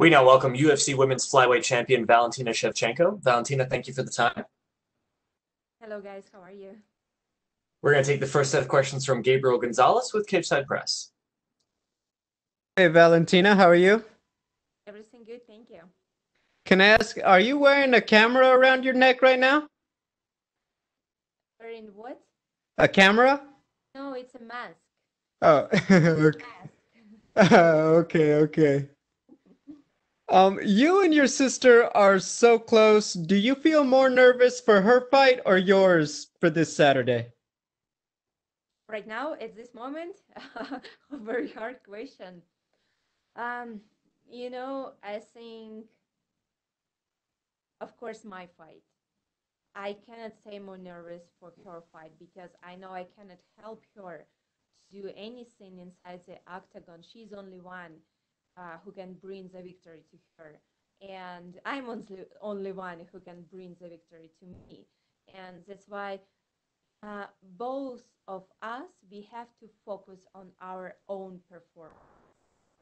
We now welcome UFC Women's Flyweight Champion Valentina Shevchenko. Valentina, thank you for the time. Hello, guys. How are you? We're going to take the first set of questions from Gabriel Gonzalez with Cageside Press. Hey, Valentina, how are you? Everything good? Thank you. Can I ask, are you wearing a camera around your neck right now? Wearing what? A camera? No, it's a mask. Oh, okay. Mask. Okay. You and your sister are so close. Do you feel more nervous for her fight or yours for this Saturday? Right now, at this moment, a very hard question. I think, of course, my fight. I cannot say more nervous for her fight because I know I cannot help her to do anything inside the octagon. She's only one who can bring the victory to her. And I'm only one who can bring the victory to me. And that's why both of us, we have to focus on our own performance,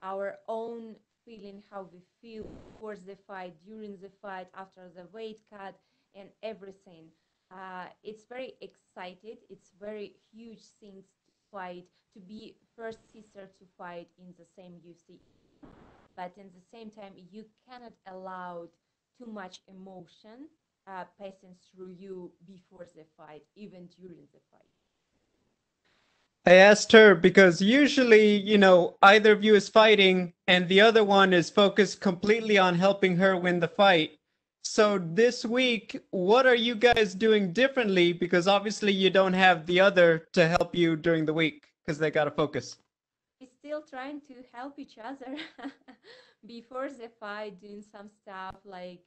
our own feeling, how we feel before the fight, during the fight, after the weight cut, and everything. It's very excited. It's very huge things to fight, to be first sister to fight in the same UFC. But in the same time, you cannot allow too much emotion passing through you before the fight, even during the fight. I asked her because usually, either of you is fighting and the other one is focused completely on helping her win the fight. So this week, what are you guys doing differently? Because obviously you don't have the other to help you during the week because they got to focus. We're still trying to help each other before the fight, doing some stuff like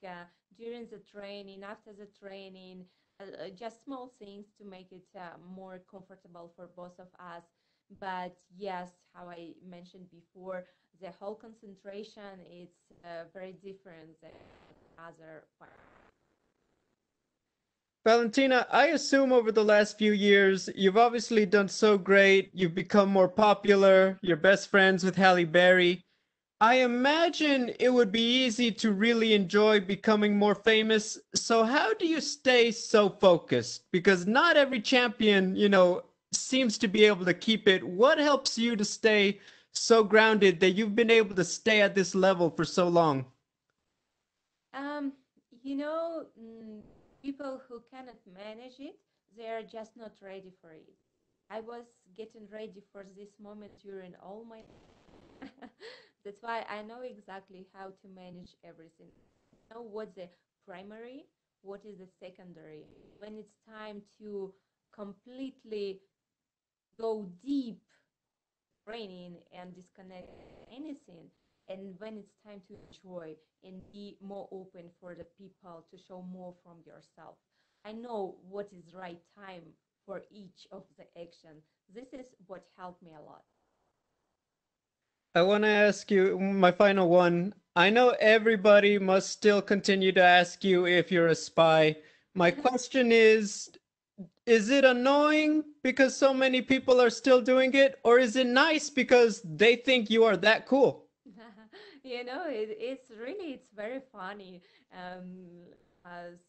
during the training, after the training, just small things to make it more comfortable for both of us. But yes, how I mentioned before, the whole concentration is very different than other fight. Valentina, I assume over the last few years, you've obviously done so great. You've become more popular. You're best friends with Halle Berry. I imagine it would be easy to really enjoy becoming more famous. So how do you stay so focused? Because not every champion, seems to be able to keep it. What helps you to stay so grounded that you've been able to stay at this level for so long? Um, you know, mm, People who cannot manage it, they are just not ready for it. I was getting ready for this moment during all my. That's why I know exactly how to manage everything. I know what's the primary, what is the secondary. When it's time to completely go deep training and disconnect anything, and when it's time to enjoy and be more open for the people to show more from yourself. I know what is right time for each of the action. This is what helped me a lot. I want to ask you my final one. I know everybody must still continue to ask you if you're a spy. My question is it annoying because so many people are still doing it, or is it nice because they think you are that cool? It's very funny. As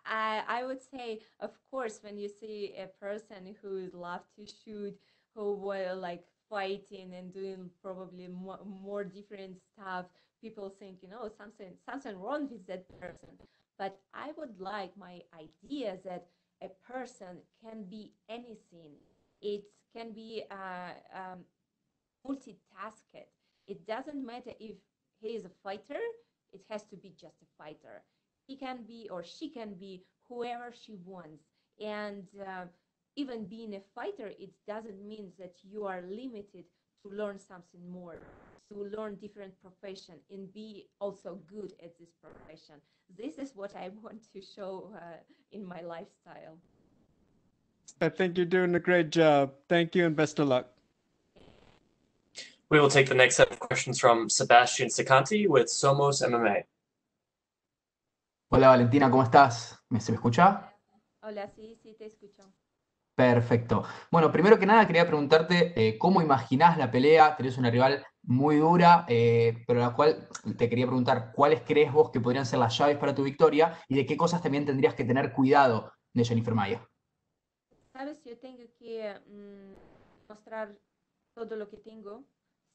I would say, of course, when you see a person who love to shoot, who were like fighting and doing probably more different stuff, people think, something wrong with that person. But I would like my idea that a person can be anything. It can be multitasked. It doesn't matter if he is a fighter, it has to be just a fighter. He can be or she can be whoever she wants. And even being a fighter, it doesn't mean that you are limited to learn something more, to learn different profession and be also good at this profession. This is what I want to show in my lifestyle. I think you're doing a great job. Thank you and best of luck. We will take the next set of questions from Sebastian Sicanti with Somos MMA. Hola Valentina, ¿cómo estás? ¿Se me escucha? Hola, hola, sí, sí, te escucho. Perfecto. Bueno, primero que nada quería preguntarte cómo imaginás la pelea. Tenés una rival muy dura, pero la cual te quería preguntar, ¿cuáles crees vos que podrían ser las llaves para tu victoria y de qué cosas también tendrías que tener cuidado de Jennifer Maia? Sabes, yo tengo que mostrar todo lo que tengo,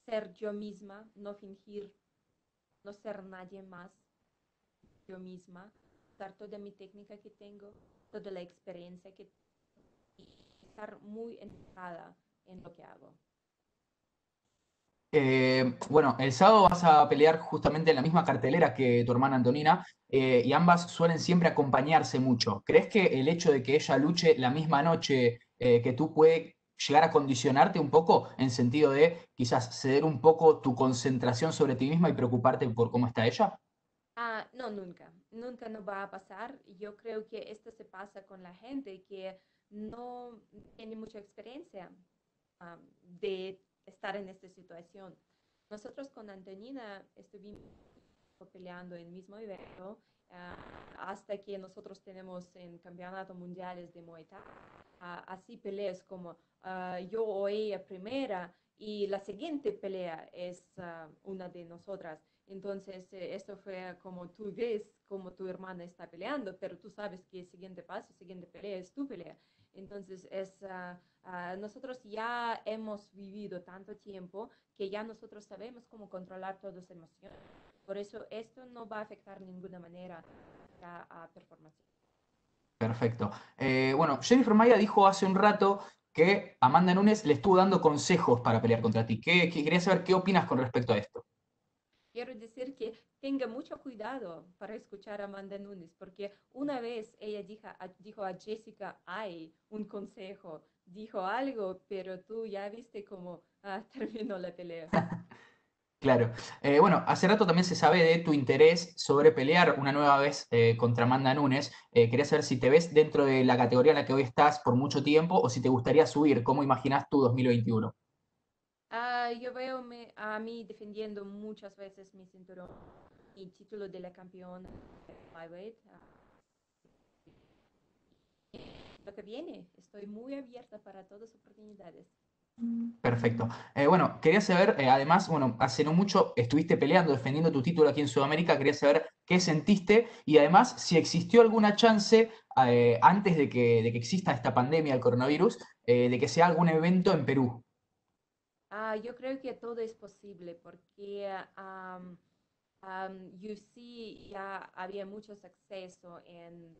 ser yo misma, no fingir, no ser nadie más, yo misma, usar toda mi técnica que tengo, toda la experiencia que y estar muy enfocada en lo que hago. Bueno, el sábado vas a pelear justamente en la misma cartelera que tu hermana Antonina, y ambas suelen siempre acompañarse mucho. ¿Crees que el hecho de que ella luche la misma noche que tú puede llegar a condicionarte un poco en sentido de quizás ceder un poco tu concentración sobre ti misma y preocuparte por cómo está ella? No, nunca, nunca no va a pasar. Yo creo que esto se pasa con la gente que no tiene mucha experiencia de estar en esta situación. Nosotros con Antonina estuvimos peleando en el mismo evento hasta que nosotros tenemos en campeonatos mundiales de Muay Thai. Así peleas como yo o ella primera y la siguiente pelea es una de nosotras. Entonces, esto fue como tú ves como tu hermana está peleando, pero tú sabes que el siguiente paso, siguiente pelea es tu pelea. Entonces, nosotros ya hemos vivido tanto tiempo que ya nosotros sabemos cómo controlar todas las emociones. Por eso, esto no va a afectar de ninguna manera a performance. Perfecto. Bueno, Jennifer Maia dijo hace un rato que Amanda Nunes le estuvo dando consejos para pelear contra ti. Quería saber qué opinas con respecto a esto. Quiero decir que tenga mucho cuidado para escuchar a Amanda Nunes, porque una vez ella dijo a Jessica, hay un consejo, dijo algo, pero tú ya viste cómo terminó la pelea. Claro. Bueno, hace rato también se sabe de tu interés sobre pelear una nueva vez contra Amanda Nunes. Quería saber si te ves dentro de la categoría en la que hoy estás por mucho tiempo o si te gustaría subir. ¿Cómo imaginas tu 2021? Yo veo a mí defendiendo muchas veces mi cinturón, mi título de la campeona de flyweight. Lo que viene, estoy muy abierta para todas las oportunidades. Perfecto. Bueno, quería saber, además, bueno, hace no mucho estuviste peleando, defendiendo tu título aquí en Sudamérica. Quería saber qué sentiste y además si existió alguna chance, antes de que exista esta pandemia, el coronavirus, de que sea algún evento en Perú. Yo creo que todo es posible porque UFC ya había muchos accesos en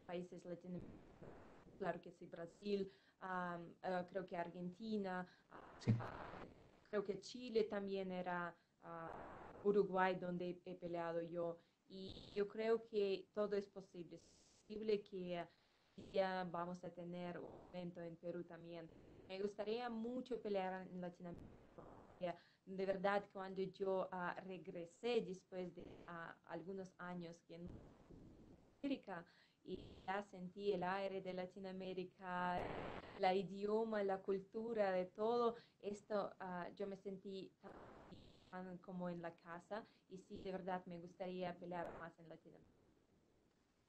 países latinoamericanos, claro que sí, Brasil, creo que Argentina, Sí. creo que Chile también era Uruguay donde he peleado yo. Y yo creo que todo es posible. Es posible que ya vamos a tener un evento en Perú también. Me gustaría mucho pelear en Latinoamérica. De verdad, cuando yo regresé después de algunos años que en América y ya sentí el aire de Latinoamérica, la idioma, la cultura, de todo esto, yo me sentí tan como en la casa y sí, de verdad me gustaría pelear más en Latinoamérica.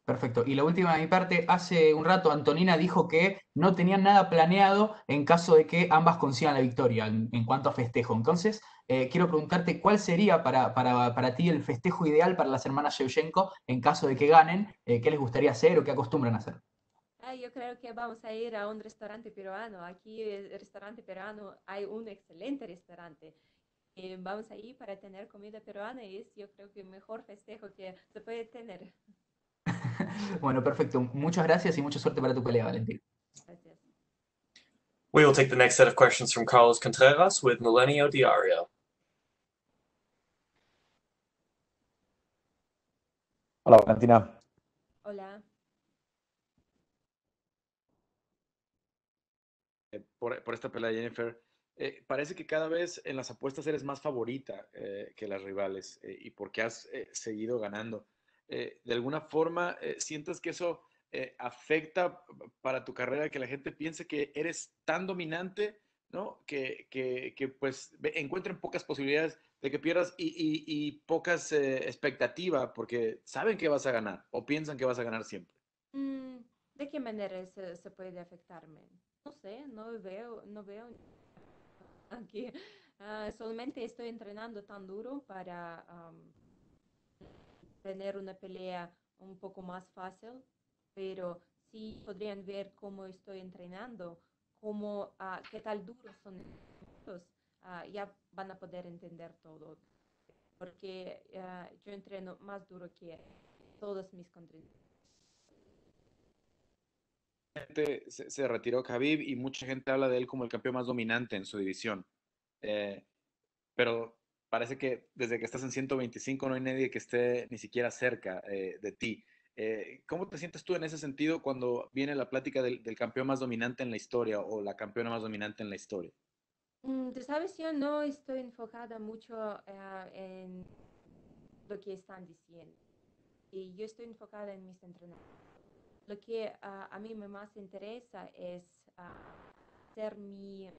Perfecto. Y la última de mi parte, hace un rato Antonina dijo que no tenían nada planeado en caso de que ambas consigan la victoria en cuanto a festejo. Entonces, quiero preguntarte cuál sería para ti el festejo ideal para las hermanas Shevchenko en caso de que ganen, qué les gustaría hacer o qué acostumbran a hacer. Yo creo que vamos a ir a un restaurante peruano. Aquí el restaurante peruano hay un excelente restaurante. Vamos a ir para tener comida peruana y es yo creo que el mejor festejo que se puede tener. Bueno, perfecto. Muchas gracias y mucha suerte para tu pelea, Valentín. Gracias. We will take the next set of questions from Carlos Contreras with Milenio Diario. Hola Valentina. Hola. Por esta pelea de Jennifer. Parece que cada vez en las apuestas eres más favorita que las rivales y porque has seguido ganando. De alguna forma, ¿sientes que eso afecta para tu carrera, que la gente piense que eres tan dominante, ¿no? Que pues encuentren pocas posibilidades de que pierdas y pocas expectativas porque saben que vas a ganar o piensan que vas a ganar siempre? Mm, ¿De qué manera se puede afectarme? No sé, no veo aquí. Solamente estoy entrenando tan duro para tener una pelea un poco más fácil, pero sí podrían ver cómo estoy entrenando, qué tal duros son estos, ya van a poder entender todo, porque yo entreno más duro que todos mis contrincantes. Se retiró Khabib y mucha gente habla de él como el campeón más dominante en su división. Eh, pero parece que desde que estás en 125 no hay nadie que esté ni siquiera cerca de ti. ¿Cómo te sientes tú en ese sentido cuando viene la plática del campeón más dominante en la historia o la campeona más dominante en la historia? Tú sabes, yo no estoy enfocada mucho en lo que están diciendo y yo estoy enfocada en mis entrenamientos. Lo que a mí me más interesa es hacer mi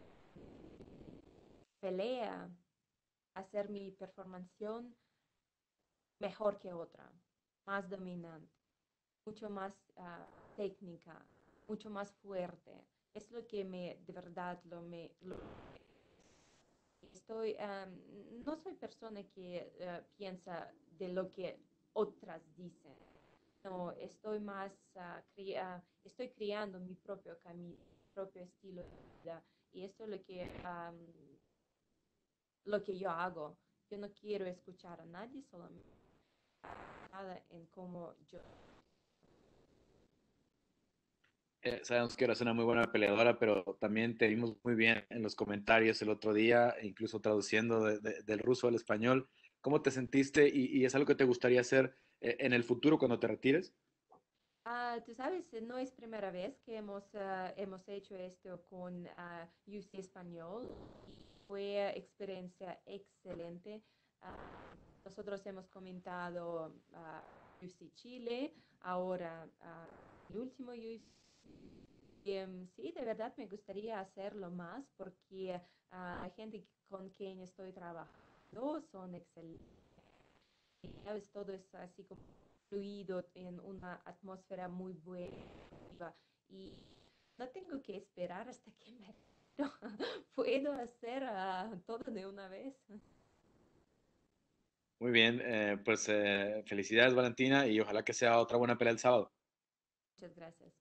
pelea, hacer mi performance mejor que otra, más dominante, mucho más técnica, mucho más fuerte. Es lo que de verdad, estoy, no soy persona que piensa de lo que otras dicen. No, estoy más, estoy creando mi propio camino, mi propio estilo de vida. Y esto es lo que yo hago. Yo no quiero escuchar a nadie, solamente nada en cómo yo. Sabemos que eres una muy buena peleadora, pero también te vimos muy bien en los comentarios el otro día, incluso traduciendo del ruso al español. ¿Cómo te sentiste y es algo que te gustaría hacer en el futuro cuando te retires? Tú sabes, no es primera vez que hemos hecho esto con UFC Español. Fue experiencia excelente. Ah, Nosotros hemos comentado UFC Chile, ahora el último UFC. Sí, de verdad me gustaría hacerlo más porque la gente con quien estoy trabajando son excelentes. ¿Sabes? Todo es así como fluido en una atmósfera muy buena y no tengo que esperar hasta que me no, puedo hacer todo de una vez. Muy bien, pues felicidades Valentina y ojalá que sea otra buena pelea el sábado. Muchas gracias.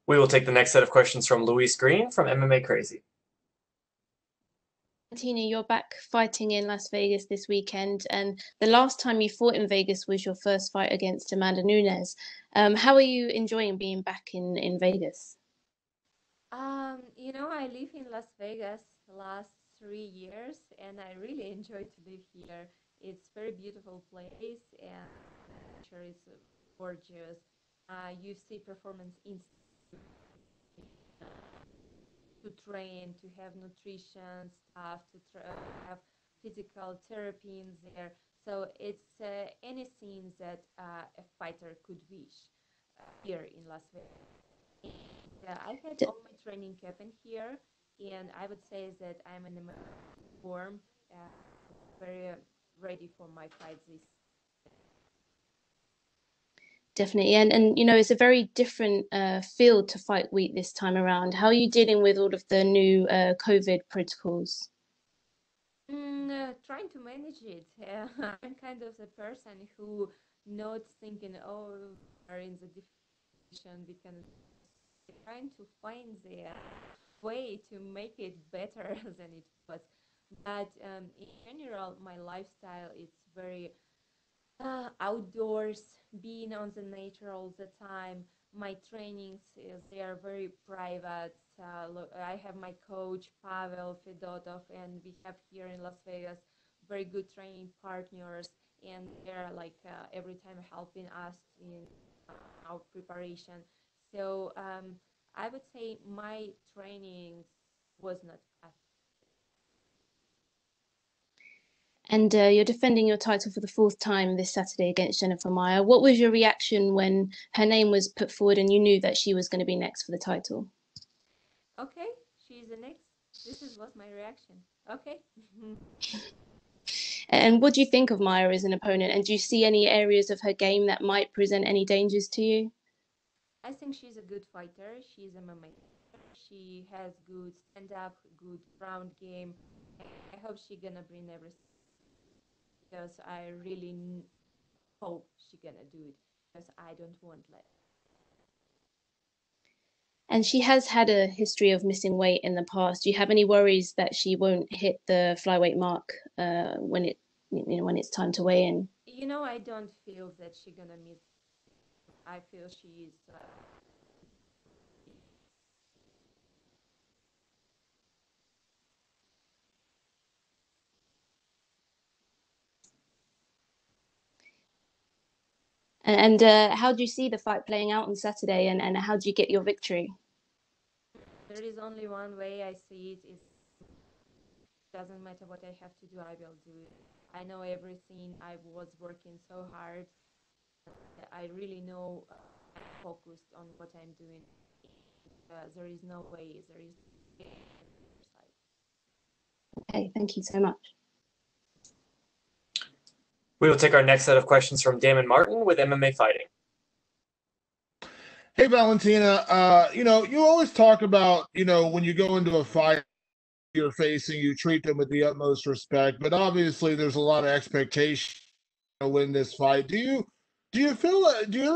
We will take the next set of questions from Luis Green from MMA Crazy. Valentina, you're back fighting in Las Vegas this weekend, and the last time you fought in Vegas was your first fight against Amanda Nunes. How are you enjoying being back in Vegas? I live in Las Vegas the last 3 years, and I really enjoy to live here. It's very beautiful place, and nature is gorgeous. You see performance in to train, to have nutrition stuff, have physical therapy in there. So it's anything that a fighter could wish here in Las Vegas. I had all my training happened here, and I would say that I'm in a form, uh, very ready for my fight this. Definitely, and it's a very different field to fight week this time around. How are you dealing with all of the new COVID protocols? Trying to manage it. I'm kind of the person who not thinking, oh, are in the definition, we can trying to find the way to make it better than it was. But in general, my lifestyle it's very outdoors, being on the nature all the time. My trainings they are very private. I have my coach Pavel Fedotov, and we have here in Las Vegas very good training partners, and they're like every time helping us in our preparation. So I would say my training was not And you're defending your title for the fourth time this Saturday against Jennifer Maia. What was your reaction when her name was put forward and you knew that she was going to be next for the title? okay. She's the next. Was my reaction. Okay. And what do you think of Maia as an opponent? And do you see any areas of her game that might present any dangers to you? I think she's a good fighter. She's a MMA. she has good stand up, good ground game. I hope she gonna bring everything because I really hope she gonna do it because I don't want like. And she has had a history of missing weight in the past. Do you have any worries that she won't hit the flyweight mark when when it's time to weigh in? I don't feel that she gonna miss. I feel she's. And how do you see the fight playing out on Saturday, and how do you get your victory? There is only one way I see it. It doesn't matter what I have to do. I will do it. I know everything. I was working so hard. I really know I'm focused on what I'm doing. There is no way. There is. Okay, thank you so much. We will take our next set of questions from Damon Martin with MMA Fighting. Hey Valentina, you always talk about, when you go into a fight you're facing, you treat them with the utmost respect, but obviously there's a lot of expectation to win this fight. Do you ever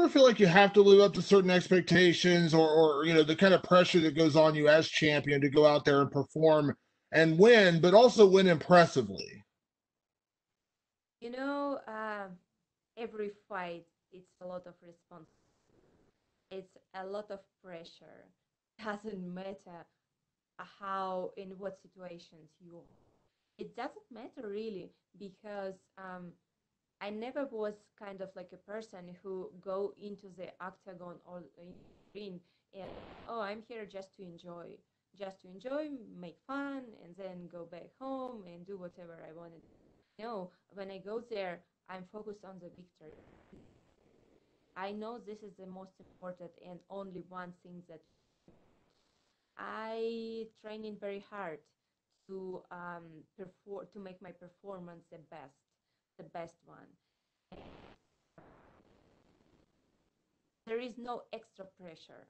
feel like you have to live up to certain expectations or the kind of pressure that goes on you as champion to go out there and perform and win, but also win impressively? You know, every fight, it's a lot of response. It's a lot of pressure. Doesn't matter how in what situations you are. It doesn't matter really because I never was kind of like a person who go into the octagon or in the ring and I'm here just to enjoy, make fun, and then go back home and do whatever I wanted. No, when I go there, I'm focused on the victory. I know this is the most important and only one thing that I training very hard to perform to make my performance the best one. There is no extra pressure,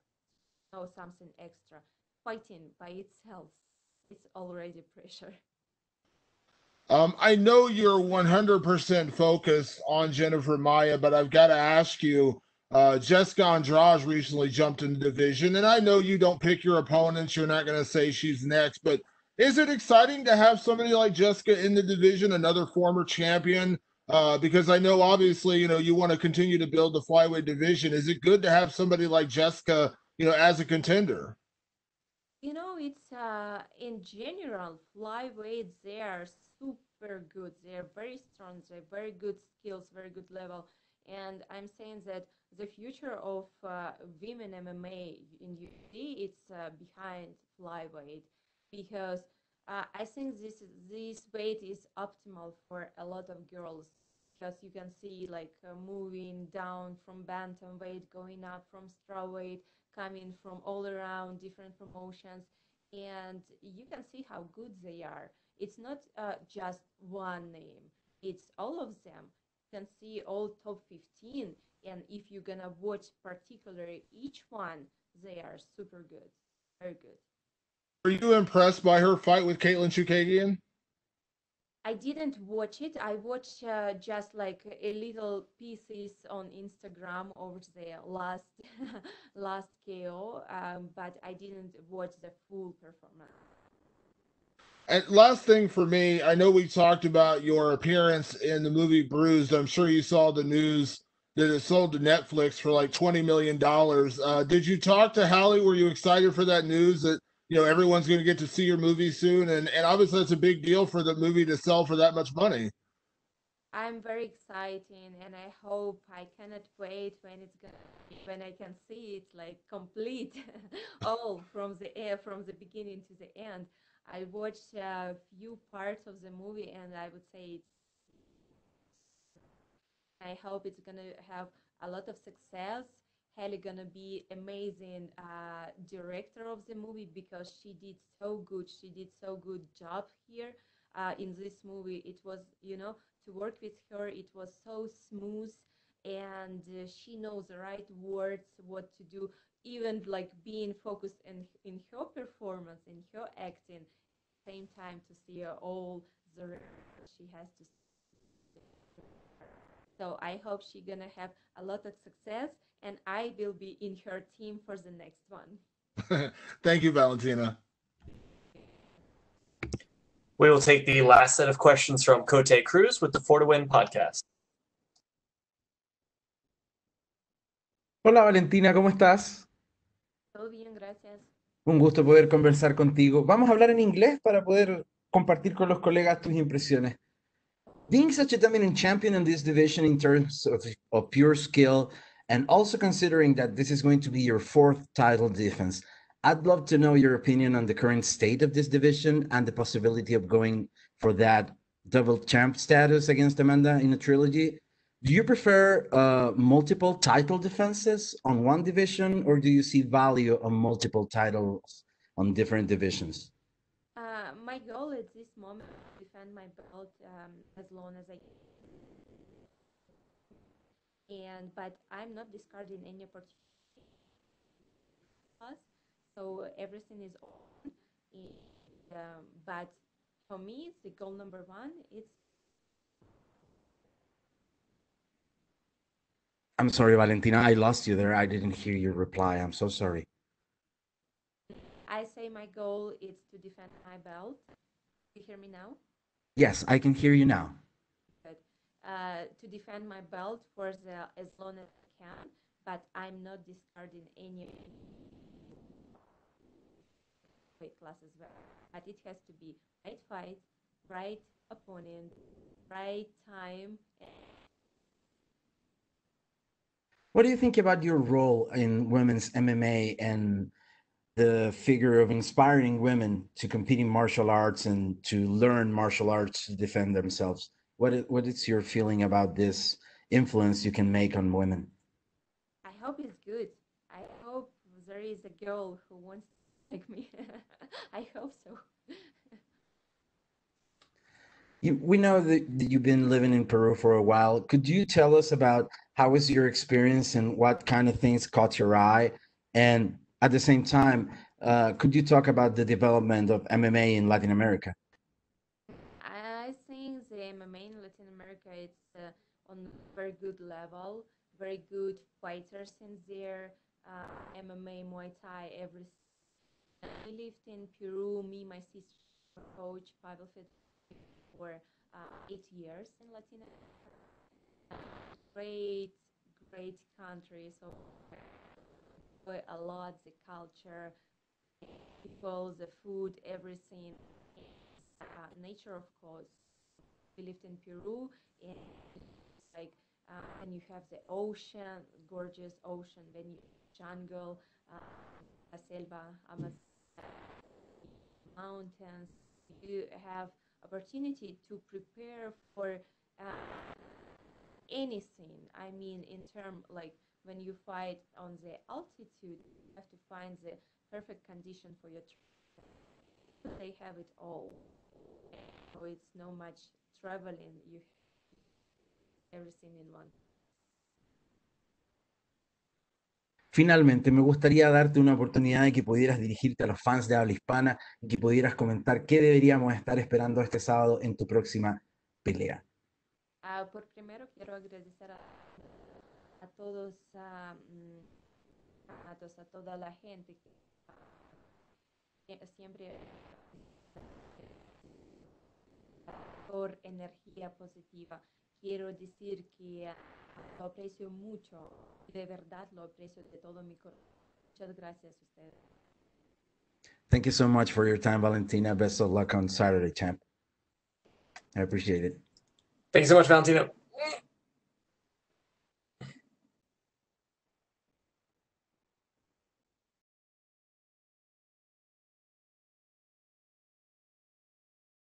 no something extra. Fighting by itself, it's already pressure. I know you're 100% focused on Jennifer Maya, but I've got to ask you, Jessica Andrade recently jumped in the division, and I know you don't pick your opponents. You're not going to say she's next, but is it exciting to have somebody like Jessica in the division, another former champion? Because I know obviously, you want to continue to build the flyweight division. Is it good to have somebody like Jessica, as a contender? It's in general, flyweights, they are super good. They're very strong. They're very good skills, very good level. And I'm saying that the future of women MMA in UFC, it's behind flyweight because I think this weight is optimal for a lot of girls because you can see like moving down from bantamweight, going up from strawweight, coming from all around different promotions, and you can see how good they are. It's not just one name, it's all of them. You can see all top 15, and if you're gonna watch particularly each one, they are super good, very good. Are you impressed by her fight with Caitlin Chukagian? I didn't watch it. I watched just like a little pieces on Instagram over the last last KO, but I didn't watch the full performance. And last thing for me, I know we talked about your appearance in the movie Bruised. I'm sure you saw the news that it sold to Netflix for like $20 million. Did you talk to Hallie? Were you excited for that news that everyone's going to get to see your movie soon? And obviously that's a big deal for the movie to sell for that much money. I'm very exciting, and I hope I cannot wait when it's gonna when I can see it like complete, all from the air from the beginning to the end. I watched a few parts of the movie, and I would say it's I hope it's gonna have a lot of success. Haley gonna be amazing director of the movie because she did so good. She did so good job here in this movie. It was to work with her. It was so smooth, and she knows the right words, what to do, even like being focused in her performance, in her acting, same time to see all the she has to. So I hope she's gonna have a lot of success, and I will be in her team for the next one. Thank you, Valentina. We will take the last set of questions from Cote Cruz with the For to Win podcast. Hola Valentina, ¿cómo estás? Todo bien, gracias. Un gusto poder conversar contigo. Vamos a hablar en inglés para poder compartir con los colegas tus impresiones. Being such a dominant champion in this division in terms of pure skill, and also considering that this is going to be your fourth title defense, I'd love to know your opinion on the current state of this division and the possibility of going for that double champ status against Amanda in a trilogy. Do you prefer multiple title defenses on one division, or do you see value on multiple titles on different divisions? My goal at this moment is to defend my belt as long as I can, but I'm not discarding any opportunity. So everything is on. But for me, the goal number one is. I'm sorry, Valentina, I lost you there. I didn't hear your reply. I'm so sorry. I say my goal is to defend my belt. You hear me now? Yes, I can hear you now. Good. To defend my belt for as long as I can, but I'm not discarding any weight class as well. But it has to be right fight, right opponent, right time. What do you think about your role in women's MMA and the figure of inspiring women to compete in martial arts and to learn martial arts to defend themselves? What is your feeling about this influence you can make on women? I hope it's good. I hope there is a girl who wants to like me. I hope so. We know that you've been living in Peru for a while. Could you tell us about how was your experience and what kind of things caught your eye? And at the same time, could you talk about the development of MMA in Latin America? I think the MMA in Latin America is on very good level, very good fighters in there. MMA, Muay Thai, everything. I lived in Peru. Me, my sister, coach Pavel for 8 years in Latin America. Great, great country. So enjoy a lot the culture, people, the food, everything. Nature, of course. We lived in Peru, and like and you have the ocean, gorgeous ocean. Then you jungle, la selva, mountains. You have opportunity to prepare for anything. I mean, in term like when you fight on the altitude, you have to find the perfect condition for your. They have it all. So it's no much traveling. You have everything in one. Finalmente, me gustaría darte una oportunidad de que pudieras dirigirte a los fans de habla hispana y que pudieras comentar qué deberíamos estar esperando este sábado en tu próxima pelea. Por primero quiero agradecer a todos, a toda la gente que siempre por energía positiva. Quiero decir que lo aprecio mucho, de verdad lo aprecio de todo mi corazón. Muchas gracias a ustedes. Thank you so much for your time, Valentina. Best of luck on Saturday, champ. I appreciate it. Thank you so much, Valentina.